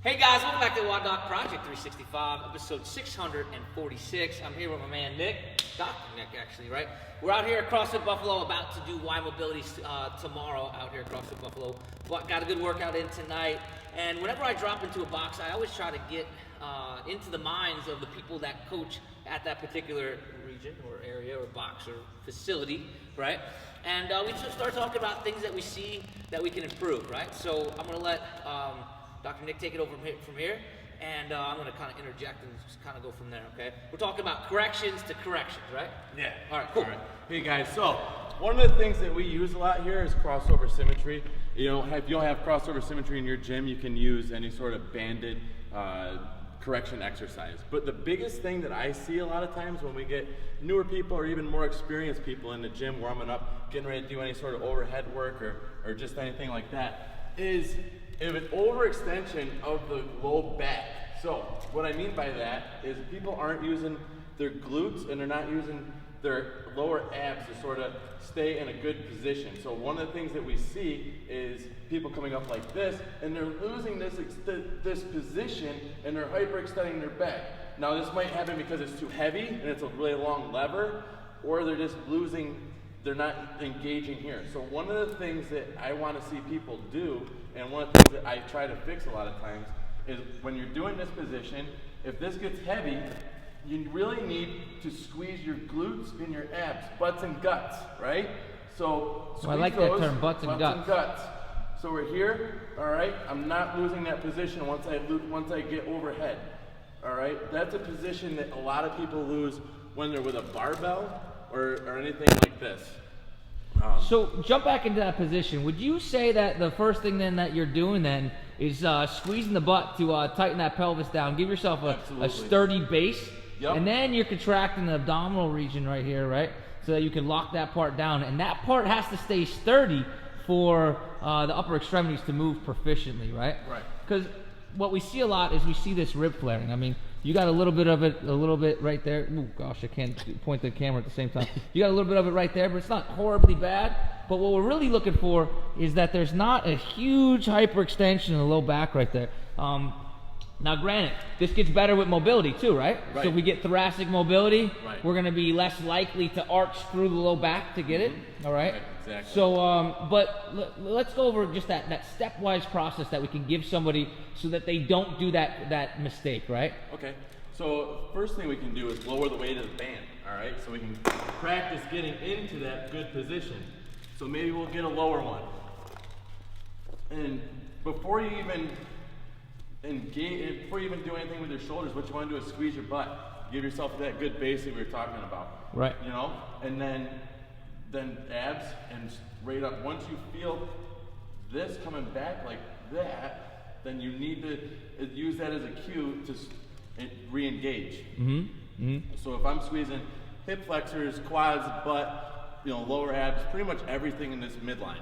Hey guys, welcome back to the WODDoc Project 365, episode 646. I'm here with my man Nick, Dr. Nick actually, right? We're out here at CrossFit Buffalo about to do Y Mobility tomorrow out here at CrossFit Buffalo. But got a good workout in tonight. And whenever I drop into a box, I always try to get into the minds of the people that coach at that particular region or area or box or facility, right? And we just start talking about things that we see that we can improve, right? So I'm gonna let Dr. Nick take it over from here, and I'm going to kind of interject and just kind of go from there, okay? We're talking about corrections to corrections, right? Yeah. All right, cool. All right. Hey guys, so one of the things that we use a lot here is crossover symmetry. If you don't have crossover symmetry in your gym, you can use any sort of banded correction exercise. But the biggest thing that I see a lot of times when we get newer people or even more experienced people in the gym warming up, getting ready to do any sort of overhead work or just anything like that, is an overextension of the low back. So what I mean by that is people aren't using their glutes and they're not using their lower abs to sort of stay in a good position. So one of the things that we see is people coming up like this and they're losing this position and they're hyperextending their back. Now this might happen because it's too heavy and it's a really long lever, or they're just losing, they're not engaging here. So one of the things that I want to see people do, and one of the things that I try to fix a lot of times, is when you're doing this position, if this gets heavy, you really need to squeeze your glutes and your abs, butts and guts, right? So I like that term, butts and guts. So we're here, all right? I'm not losing that position once I get overhead, all right? That's a position that a lot of people lose when they're with a barbell or anything like this. So jump back into that position. Would you say that the first thing then that you're doing then is squeezing the butt to tighten that pelvis down, give yourself a sturdy base, Yep. And then you're contracting the abdominal region right here, right? So that you can lock that part down, and that part has to stay sturdy for the upper extremities to move proficiently, right? Right. Because what we see a lot is we see this rib flaring. I mean, you got a little bit of it, a little bit right there. Oh gosh, I can't point the camera at the same time. You got a little bit of it right there, but it's not horribly bad. But what we're really looking for is that there's not a huge hyperextension in the low back right there. Now granted, this gets better with mobility too, right? Right. So if we get thoracic mobility, right, we're gonna be less likely to arch through the low back to get it, all right? Right, exactly. So, but let's go over just that stepwise process that we can give somebody so that they don't do that mistake, right? Okay, so first thing we can do is lower the weight of the band, all right? So we can practice getting into that good position. So maybe we'll get a lower one. And before you even do anything with your shoulders, what you want to do is squeeze your butt. Give yourself that good base that we were talking about. Right. You know, and then abs and right up. Once you feel this coming back like that, then you need to use that as a cue to re-engage. So if I'm squeezing hip flexors, quads, butt, lower abs, pretty much everything in this midline.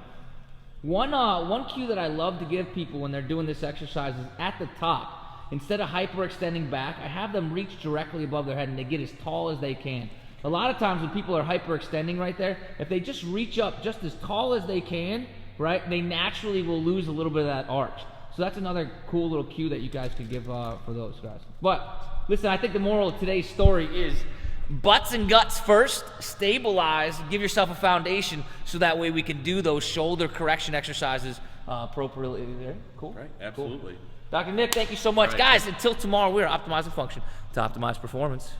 One cue that I love to give people when they're doing this exercise is at the top. Instead of hyperextending back, I have them reach directly above their head and they get as tall as they can. A lot of times when people are hyperextending right there, if they just reach up just as tall as they can, right, they naturally will lose a little bit of that arch. So that's another cool little cue that you guys could give for those guys. But listen, I think the moral of today's story is butts and guts first, stabilize, give yourself a foundation so that way we can do those shoulder correction exercises appropriately there. Cool? Right, absolutely. Cool. Dr. Nick, thank you so much. Right. Guys, until tomorrow, we're optimizing function to optimize performance.